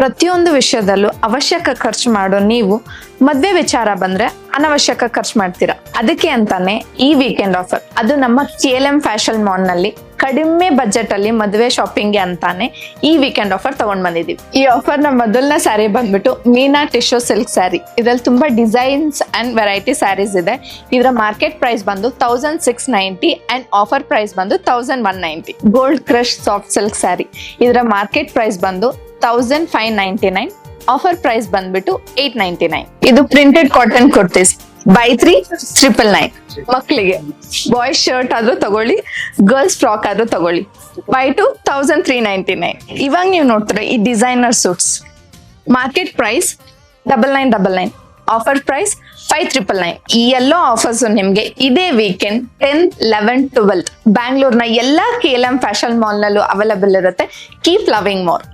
ಪ್ರತಿಯೊಂದು ವಿಷಯದಲ್ಲೂ ಅವಶ್ಯಕ ಖರ್ಚು ಮಾಡೋ ನೀವು ಮದ್ವೆ ವಿಚಾರ ಬಂದ್ರೆ ಅನವಶ್ಯಕ ಖರ್ಚು ಮಾಡ್ತೀರಾ. ಅದಕ್ಕೆ ಅಂತಾನೆ ಈ ವೀಕೆಂಡ್ ಆಫರ್, ಅದು ನಮ್ಮ KLM ಫ್ಯಾಷನ್ ಮಾಲ್ ನಲ್ಲಿ ಕಡಿಮೆ ಬಜೆಟ್ ಅಲ್ಲಿ ಮದುವೆ ಶಾಪಿಂಗ್ ಅಂತಾನೆ ಈ ವೀಕೆಂಡ್ ಆಫರ್ ತಗೊಂಡ್ ಬಂದಿದೀವಿ. ಈ ಆಫರ್ ನ ಮೊದಲನೇ ಸ್ಯಾರಿ ಬಂದ್ಬಿಟ್ಟು ಮೀನಾ ಟಿಶ್ಯೂ ಸಿಲ್ಕ್ ಸ್ಯಾರಿ. ಇದ್ರಲ್ಲಿ ತುಂಬಾ ಡಿಸೈನ್ಸ್ ಅಂಡ್ ವೆರೈಟಿ ಸ್ಯಾರೀಸ್ ಇದೆ. ಇದರ ಮಾರ್ಕೆಟ್ ಪ್ರೈಸ್ ಬಂದು 1690 ಅಂಡ್ ಆಫರ್ ಪ್ರೈಸ್ ಬಂದು 1190. Gold crush soft silk sari. ಇದರ ಮಾರ್ಕೆಟ್ ಪ್ರೈಸ್ ಬಂದು 1599, ಆಫರ್ ಪ್ರೈಸ್ ಬಂದ್ಬಿಟ್ಟು 899. ಇದು ಪ್ರಿಂಟೆಡ್ ಕಾಟನ್ ಕುರ್ತೀಸ್. ಬೈ 3 999. ಮಕ್ಕಳಿಗೆ ಬಾಯ್ಸ್ ಶರ್ಟ್ ಆದ್ರೂ ತಗೊಳ್ಳಿ, ಗರ್ಲ್ಸ್ ಫ್ರಾಕ್ ಆದ್ರೂ ತಗೊಳ್ಳಿ. ಬೈ 2 1399. ಇವಾಗ ನೀವು ನೋಡ್ತೀರಾ ಈ designer suits. Market price 9999, offer price 5999. ಈ ಎಲ್ಲ ಆಫರ್ಸ್ ನಿಮ್ಗೆ ಇದೇ ವೀಕೆಂಡ್ 10th, 11th, 12th ಬ್ಯಾಂಗ್ಳೂರ್ನ ಎಲ್ಲಾ KLM ಫ್ಯಾಷನ್ ಮಾಲ್ ನಲ್ಲೂ ಅವೈಲಬಲ್ ಇರುತ್ತೆ. Keep loving more.